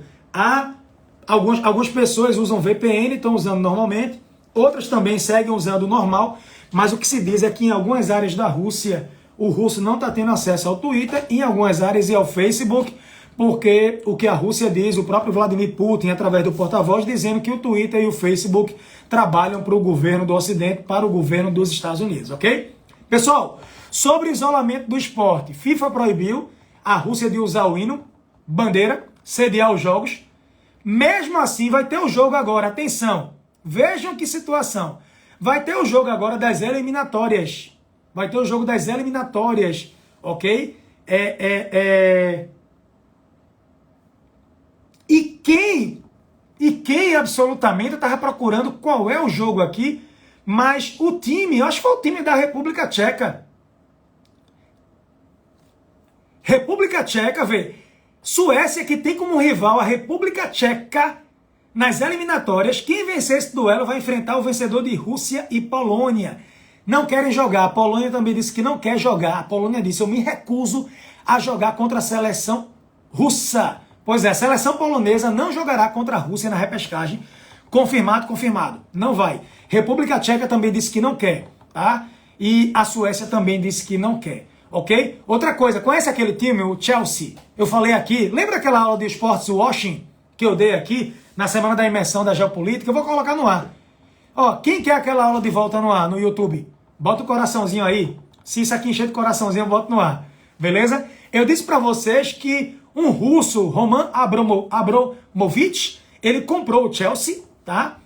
Algumas pessoas usam VPN, estão usando normalmente. Outras também seguem usando normal. Mas o que se diz é que em algumas áreas da Rússia, o russo não está tendo acesso ao Twitter, em algumas áreas e ao Facebook, porque o que a Rússia diz, o próprio Vladimir Putin, através do porta-voz, dizendo que o Twitter e o Facebook trabalham para o governo do Ocidente, para o governo dos Estados Unidos, ok? Pessoal, sobre o isolamento do esporte, FIFA proibiu a Rússia de usar o hino, bandeira, sediar os jogos. Mesmo assim, vai ter o jogo agora, atenção, vejam que situação. Vai ter o jogo agora das eliminatórias. Vai ter o jogo das eliminatórias, ok? E quem absolutamente, eu estava procurando qual é o jogo aqui, mas o time, eu acho que foi o time da República Tcheca. República Tcheca, vê. Suécia, que tem como rival a República Tcheca nas eliminatórias. Quem vencer esse duelo vai enfrentar o vencedor de Rússia e Polônia. Não querem jogar. A Polônia também disse que não quer jogar. A Polônia disse, eu me recuso a jogar contra a seleção russa. Pois é, a seleção polonesa não jogará contra a Rússia na repescagem. Confirmado, confirmado. Não vai. República Tcheca também disse que não quer, tá? E a Suécia também disse que não quer, ok? Outra coisa, conhece aquele time, o Chelsea? Eu falei aqui, lembra aquela aula de esportes washing que eu dei aqui na semana da imersão da geopolítica? Eu vou colocar no ar. Ó, quem quer aquela aula de volta no ar, no YouTube? Bota o coraçãozinho aí. Se isso aqui encher de coraçãozinho, eu boto no ar. Beleza? Eu disse pra vocês que um russo, Roman Abramovich, ele comprou o Chelsea, tá?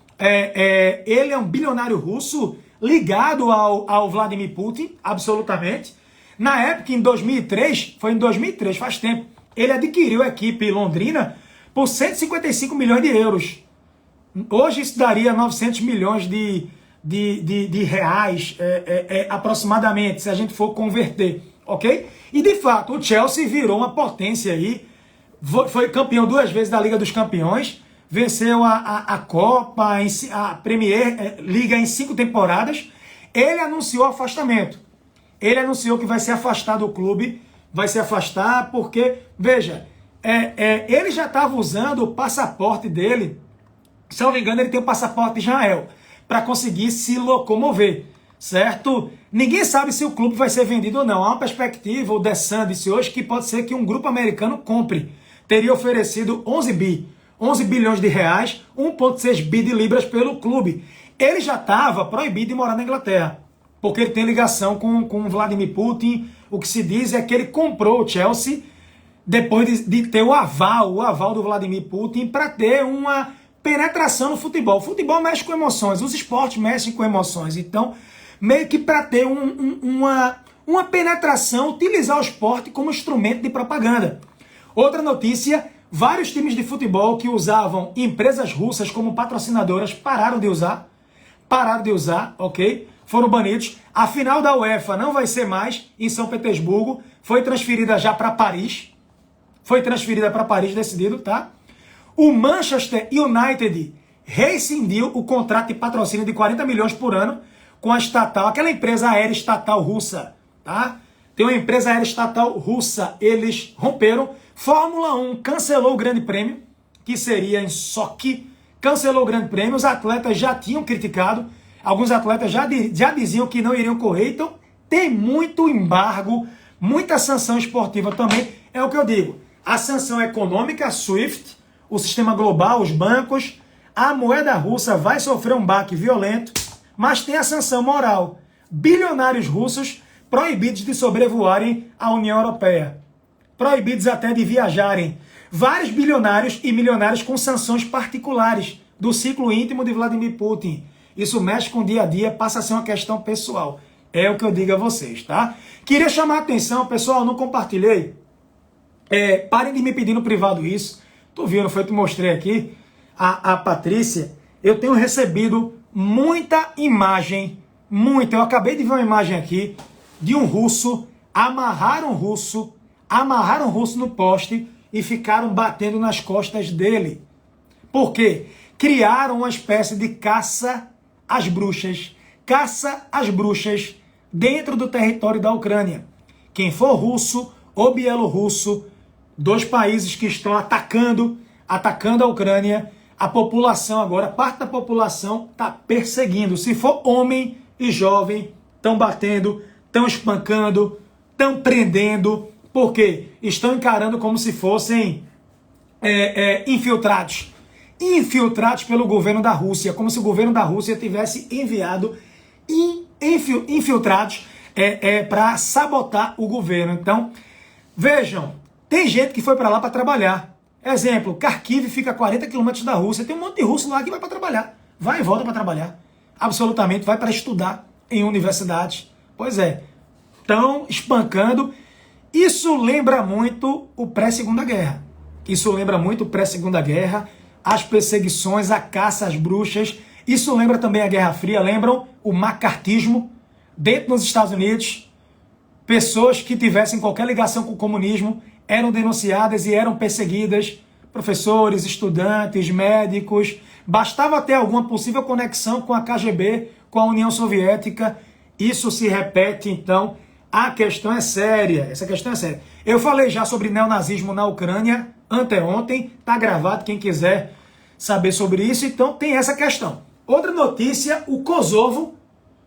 Ele é um bilionário russo ligado ao Vladimir Putin, absolutamente. Na época, em 2003, foi em 2003, faz tempo, ele adquiriu a equipe londrina por 155 milhões de euros. Hoje isso daria 900 milhões de reais, aproximadamente, se a gente for converter, ok? E de fato, o Chelsea virou uma potência aí, foi campeão 2 vezes da Liga dos Campeões, venceu a Copa, a Premier Liga em 5 temporadas. Ele anunciou afastamento. Ele anunciou que vai se afastar do clube, vai se afastar porque, veja, ele já estava usando o passaporte dele, se eu não me engano ele tem o passaporte de Israel, para conseguir se locomover, certo? Ninguém sabe se o clube vai ser vendido ou não. Há uma perspectiva, o The Sun disse hoje, que pode ser que um grupo americano compre. Teria oferecido 11 bilhões de reais, 1,6 bi de libras pelo clube. Ele já estava proibido de morar na Inglaterra, porque ele tem ligação com Vladimir Putin. O que se diz é que ele comprou o Chelsea depois de ter o aval do Vladimir Putin para ter uma penetração no futebol. O futebol mexe com emoções, os esportes mexem com emoções. Então, meio que para ter uma penetração, utilizar o esporte como instrumento de propaganda. Outra notícia, vários times de futebol que usavam empresas russas como patrocinadoras pararam de usar, ok? Foram banidos. A final da UEFA não vai ser mais em São Petersburgo, foi transferida já para Paris. Decidido, tá? O Manchester United rescindiu o contrato de patrocínio de 40 milhões por ano com a estatal, aquela empresa aérea estatal russa, tá? Tem uma empresa aérea estatal russa, eles romperam. Fórmula 1 cancelou o Grande Prêmio, que seria em Sochi, cancelou o Grande Prêmio, os atletas já tinham criticado, alguns atletas já diziam que não iriam correr, então tem muito embargo, muita sanção esportiva também, é o que eu digo. A sanção econômica, SWIFT, o sistema global, os bancos, a moeda russa vai sofrer um baque violento, mas tem a sanção moral. Bilionários russos proibidos de sobrevoarem a União Europeia. Proibidos até de viajarem. Vários bilionários e milionários com sanções particulares do ciclo íntimo de Vladimir Putin. Isso mexe com o dia a dia, passa a ser uma questão pessoal. É o que eu digo a vocês, tá? Queria chamar a atenção, pessoal, não compartilhei. Parem de me pedir no privado isso. Tu viu, não foi? Tu mostrei aqui. A Patrícia, eu tenho recebido muita imagem, eu acabei de ver uma imagem aqui de um russo, amarraram um russo no poste e ficaram batendo nas costas dele. Por quê? Criaram uma espécie de caça às bruxas dentro do território da Ucrânia. Quem for russo ou bielorrusso, 2 países que estão atacando a Ucrânia, a população agora, parte da população está perseguindo. Se for homem e jovem, estão batendo, estão espancando, estão prendendo, porque estão encarando como se fossem infiltrados. Infiltrados pelo governo da Rússia, como se o governo da Rússia tivesse enviado infiltrados para sabotar o governo. Então, vejam, tem gente que foi para lá para trabalhar. Exemplo, Kharkiv fica a 40 quilômetros da Rússia, tem um monte de russo lá que vai para trabalhar. Vai e volta para trabalhar. Absolutamente, vai para estudar em universidades. Pois é, estão espancando. Isso lembra muito o pré-segunda guerra. Isso lembra muito o pré-segunda guerra, as perseguições, a caça às bruxas. Isso lembra também a Guerra Fria, lembram o macartismo dentro dos Estados Unidos. Pessoas que tivessem qualquer ligação com o comunismo eram denunciadas e eram perseguidas. Professores, estudantes, médicos. Bastava ter alguma possível conexão com a KGB, com a União Soviética. Isso se repete, então. A questão é séria. Essa questão é séria. Eu falei já sobre neonazismo na Ucrânia anteontem. Está gravado, quem quiser saber sobre isso. Então tem essa questão. Outra notícia, o Kosovo.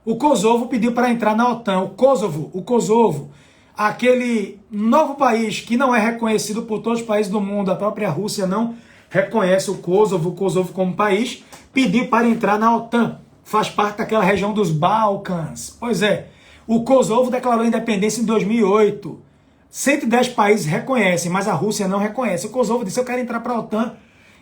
O Kosovo pediu para entrar na OTAN. O Kosovo, aquele novo país que não é reconhecido por todos os países do mundo, a própria Rússia não reconhece o Kosovo como país, pediu para entrar na OTAN. Faz parte daquela região dos Balcãs. Pois é, o Kosovo declarou independência em 2008. 110 países reconhecem, mas a Rússia não reconhece. O Kosovo disse, eu quero entrar para a OTAN,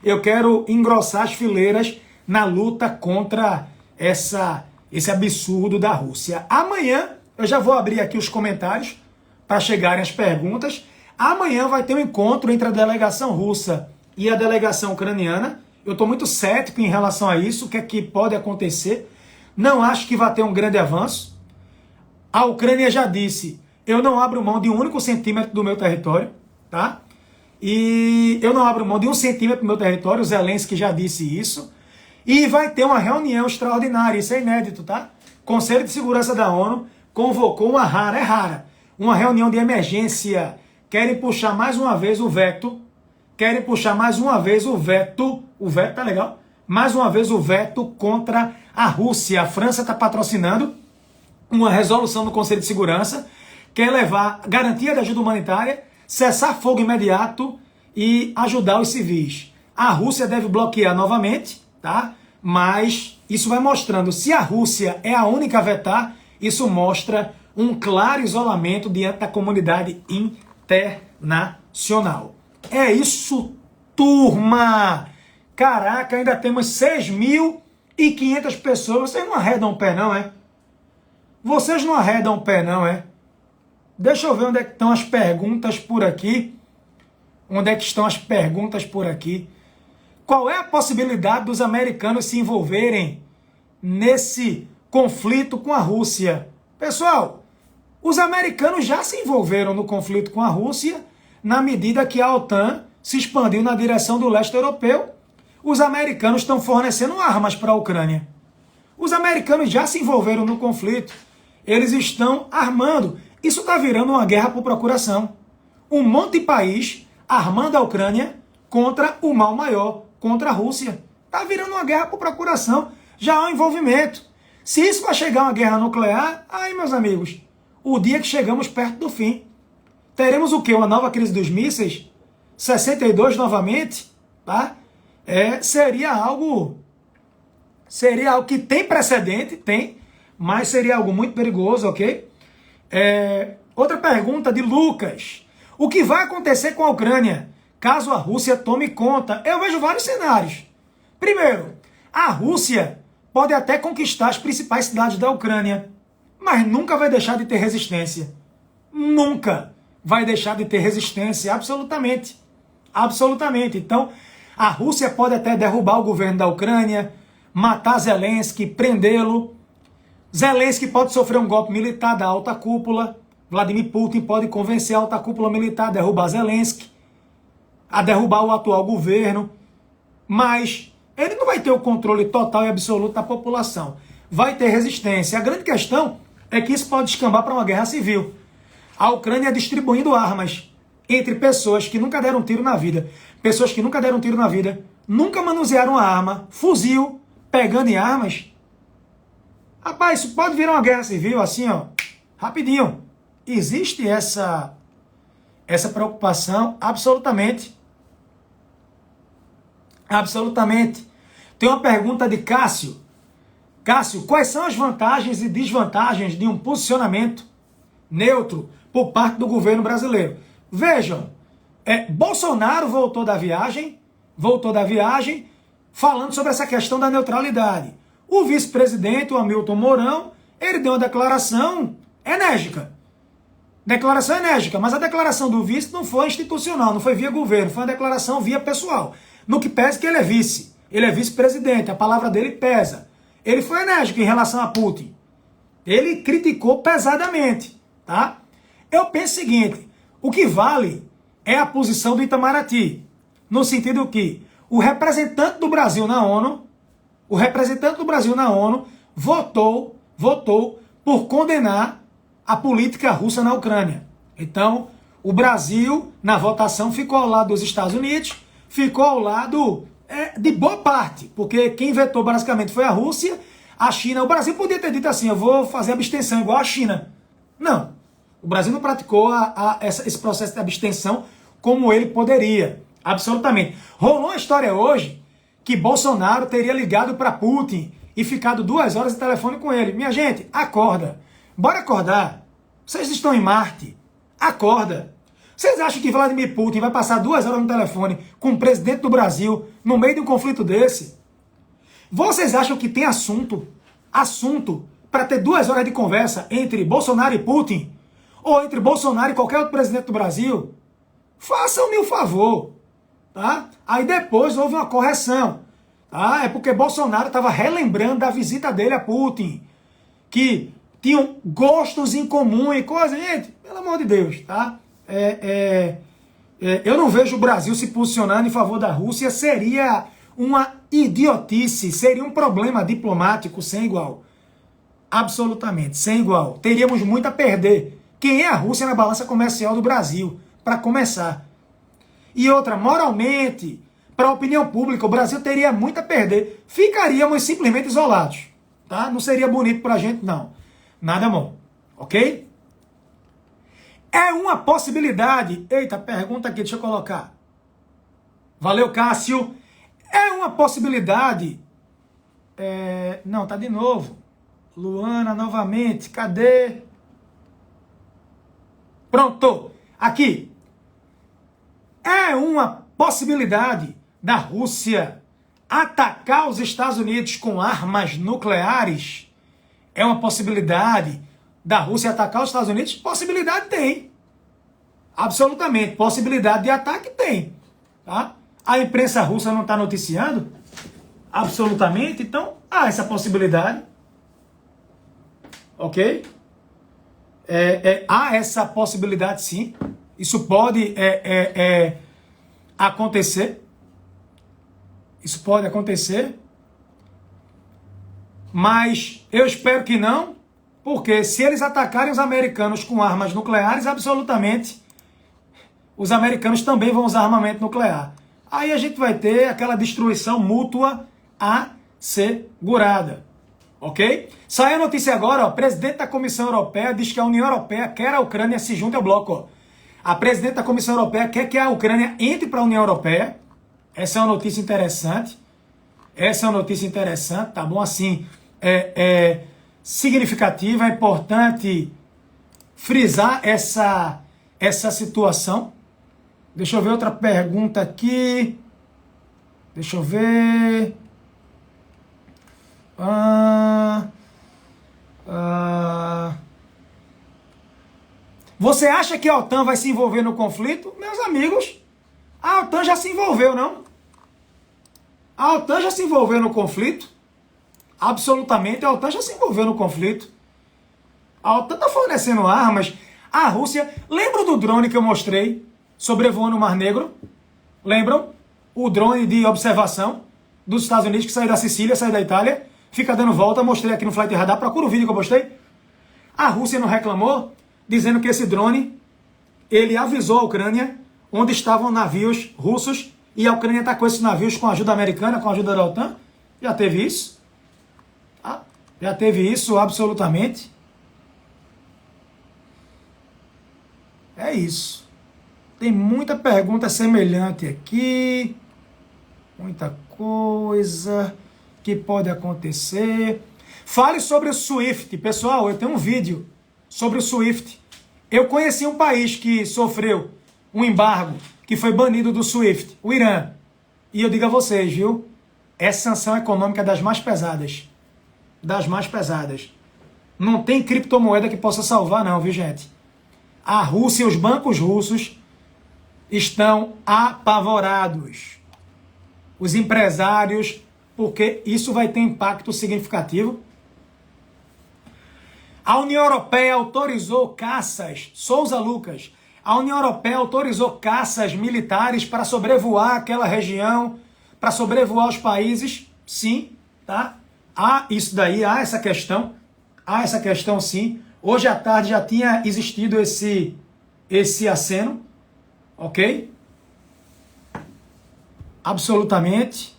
eu quero engrossar as fileiras na luta contra esse absurdo da Rússia. Amanhã, eu já vou abrir aqui os comentários para chegarem as perguntas. Amanhã vai ter um encontro entre a delegação russa e a delegação ucraniana. Eu estou muito cético em relação a isso, o que é que pode acontecer. Não acho que vai ter um grande avanço. A Ucrânia já disse, eu não abro mão de um único centímetro do meu território, tá? E eu não abro mão de 1 centímetro do meu território, o Zelensky já disse isso. E vai ter uma reunião extraordinária, isso é inédito, tá? Conselho de Segurança da ONU convocou uma rara, uma reunião de emergência. Querem puxar mais uma vez o veto. O veto tá legal? Mais uma vez o veto contra a Rússia. A França está patrocinando uma resolução do Conselho de Segurança, quer levar garantia de ajuda humanitária, cessar fogo imediato e ajudar os civis. A Rússia deve bloquear novamente, tá? Mas isso vai mostrando, se a Rússia é a única a vetar, isso mostra um claro isolamento diante da comunidade internacional. É isso, turma! Caraca, ainda temos 6.500 pessoas. Vocês não arredam o pé, não, é? Vocês não arredam o pé, não, é? Deixa eu ver onde é que estão as perguntas por aqui. Qual é a possibilidade dos americanos se envolverem nesse conflito com a Rússia? Pessoal, os americanos já se envolveram no conflito com a Rússia na medida que a OTAN se expandiu na direção do leste europeu. Os americanos estão fornecendo armas para a Ucrânia. Os americanos já se envolveram no conflito. Eles estão armando. Isso está virando uma guerra por procuração. Um monte de país armando a Ucrânia contra o mal maior, contra a Rússia. Está virando uma guerra por procuração. Já há um envolvimento. Se isso vai chegar a uma guerra nuclear, aí, meus amigos, o dia que chegamos perto do fim. Teremos o quê? Uma nova crise dos mísseis? 62 novamente? Tá? Seria algo que tem precedente, tem, mas seria algo muito perigoso, ok? Outra pergunta de Lucas. O que vai acontecer com a Ucrânia caso a Rússia tome conta? Eu vejo vários cenários. Primeiro, a Rússia pode até conquistar as principais cidades da Ucrânia, mas nunca vai deixar de ter resistência. Nunca vai deixar de ter resistência, absolutamente. Absolutamente. Então, a Rússia pode até derrubar o governo da Ucrânia, matar Zelensky, prendê-lo. Zelensky pode sofrer um golpe militar da alta cúpula. Vladimir Putin pode convencer a alta cúpula militar a derrubar Zelensky, a derrubar o atual governo. Mas ele não vai ter o controle total e absoluto da população. Vai ter resistência. A grande questão é que isso pode descambar para uma guerra civil. A Ucrânia distribuindo armas entre pessoas que nunca deram tiro na vida. Pessoas que nunca deram tiro na vida, nunca manusearam a arma, fuzil, pegando em armas. Rapaz, isso pode virar uma guerra civil assim, ó, rapidinho. existe essa preocupação, absolutamente. Absolutamente. Tem uma pergunta de Cássio. Cássio, quais são as vantagens e desvantagens de um posicionamento neutro por parte do governo brasileiro? Vejam, Bolsonaro voltou da viagem falando sobre essa questão da neutralidade. O vice-presidente, o Hamilton Mourão, ele deu uma declaração enérgica. Declaração enérgica, mas a declaração do vice não foi institucional, não foi via governo, foi uma declaração via pessoal. No que pesa que ele é vice, ele é vice-presidente, a palavra dele pesa. Ele foi enérgico em relação a Putin. Ele criticou pesadamente, tá? Eu penso o seguinte, o que vale é a posição do Itamaraty, no sentido que o representante do Brasil na ONU, votou por condenar a política russa na Ucrânia. Então, o Brasil, na votação, ficou ao lado dos Estados Unidos, ficou ao lado de boa parte, porque quem vetou basicamente foi a Rússia, a China. O Brasil podia ter dito assim, eu vou fazer abstenção igual a China. Não, o Brasil não praticou esse processo de abstenção como ele poderia, absolutamente. Rolou uma história hoje que Bolsonaro teria ligado para Putin e ficado 2 horas de telefone com ele. Minha gente, acorda. Bora acordar. Vocês estão em Marte. Acorda. Vocês acham que Vladimir Putin vai passar 2 horas no telefone com o presidente do Brasil no meio de um conflito desse? Vocês acham que tem assunto para ter 2 horas de conversa entre Bolsonaro e Putin? Ou entre Bolsonaro e qualquer outro presidente do Brasil? Façam-me o favor. Tá? Aí depois houve uma correção. Tá? É porque Bolsonaro estava relembrando da visita dele a Putin. Que tinham gostos em comum e coisa. Gente, pelo amor de Deus. Tá? Eu não vejo o Brasil se posicionando em favor da Rússia. Seria uma idiotice. Seria um problema diplomático sem igual. Absolutamente, sem igual. Teríamos muito a perder. Quem é a Rússia na balança comercial do Brasil? Para começar. E outra, moralmente, para a opinião pública, o Brasil teria muito a perder. Ficaríamos simplesmente isolados. Tá? Não seria bonito para a gente, não. Nada bom. Ok? É uma possibilidade. Eita, pergunta aqui, deixa eu colocar. Valeu, Cássio. É uma possibilidade. Não, tá de novo. Luana, novamente. Cadê? Pronto. Aqui. É uma possibilidade da Rússia atacar os Estados Unidos com armas nucleares? É uma possibilidade da Rússia atacar os Estados Unidos? Possibilidade tem. Absolutamente. Possibilidade de ataque tem. Tá? A imprensa russa não está noticiando? Absolutamente. Então, há essa possibilidade. Ok? Há essa possibilidade, sim. Isso pode acontecer. Isso pode acontecer. Mas eu espero que não, porque se eles atacarem os americanos com armas nucleares, absolutamente, os americanos também vão usar armamento nuclear. Aí a gente vai ter aquela destruição mútua assegurada. Ok? Saiu a notícia agora, ó, presidente da Comissão Europeia diz que a União Europeia quer a Ucrânia se junte ao bloco. Ó. A presidente da Comissão Europeia quer que a Ucrânia entre para a União Europeia. Essa é uma notícia interessante. Essa é uma notícia interessante, tá bom? Assim, significativa, é importante frisar essa situação. Deixa eu ver outra pergunta aqui. Deixa eu ver. Você acha que a OTAN vai se envolver no conflito? Meus amigos, a OTAN já se envolveu, não? A OTAN já se envolveu no conflito. Absolutamente, a OTAN já se envolveu no conflito. A OTAN está fornecendo armas. A Rússia... Lembram do drone que eu mostrei sobrevoando o Mar Negro? Lembram? O drone de observação dos Estados Unidos que saiu da Sicília, saiu da Itália, fica dando volta. Mostrei aqui no Flight Radar. Procura o vídeo que eu postei. A Rússia não reclamou, dizendo que esse drone, ele avisou a Ucrânia onde estavam navios russos e a Ucrânia atacou esses navios com a ajuda americana, com a ajuda da OTAN. Já teve isso. Tá? Já teve isso, absolutamente. isso. Tem muita pergunta semelhante aqui. Muita coisa que pode acontecer. Fale sobre o SWIFT. Pessoal, eu tenho um vídeo sobre o SWIFT. Eu conheci um país que sofreu um embargo, que foi banido do SWIFT, o Irã. E eu digo a vocês, viu? Essa sanção econômica é das mais pesadas. Das mais pesadas. Não tem criptomoeda que possa salvar não, viu, gente? A Rússia e os bancos russos estão apavorados. Os empresários, porque isso vai ter impacto significativo. A União Europeia autorizou caças, Souza Lucas, a União Europeia autorizou caças militares para sobrevoar aquela região, para sobrevoar os países, sim, tá? Há isso daí, há essa questão sim. Hoje à tarde já tinha existido esse aceno, ok? Absolutamente.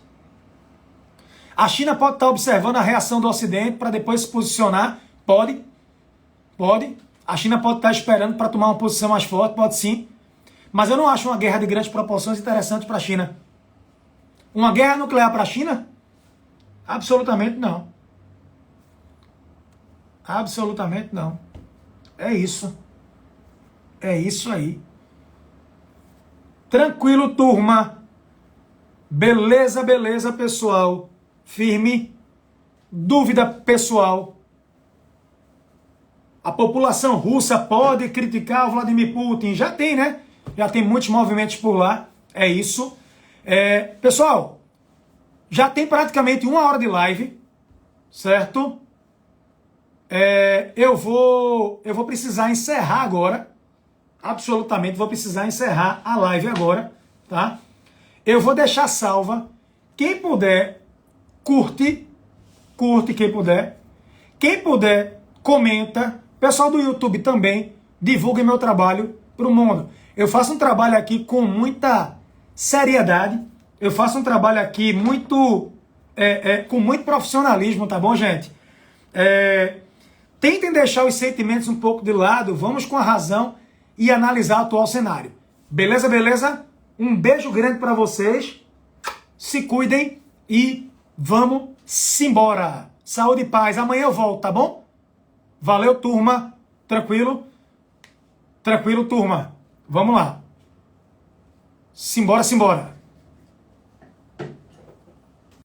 A China pode estar observando a reação do Ocidente para depois se posicionar, pode. A China pode estar esperando para tomar uma posição mais forte, pode sim. Mas eu não acho uma guerra de grandes proporções interessante para a China. Uma guerra nuclear para a China? Absolutamente não. Absolutamente não. É isso. É isso aí. Tranquilo, turma. Beleza, beleza, pessoal. Firme. Dúvida pessoal. A população russa pode criticar o Vladimir Putin. Já tem, né? Já tem muitos movimentos por lá. É isso. Pessoal, já tem praticamente 1 hora de live, certo? Eu vou precisar encerrar agora. Absolutamente, vou precisar encerrar a live agora, tá? Eu vou deixar salva. Quem puder, curte quem puder. Quem puder, comenta. Pessoal do YouTube também, divulguem meu trabalho para o mundo. Eu faço um trabalho aqui com muita seriedade. Eu faço um trabalho aqui com muito profissionalismo, tá bom, gente? Tentem deixar os sentimentos um pouco de lado, vamos com a razão e analisar o atual cenário. Beleza, beleza? Um beijo grande para vocês. Se cuidem e vamos embora. Saúde e paz. Amanhã eu volto, tá bom? Valeu, turma. Tranquilo? Tranquilo, turma. Vamos lá. Simbora.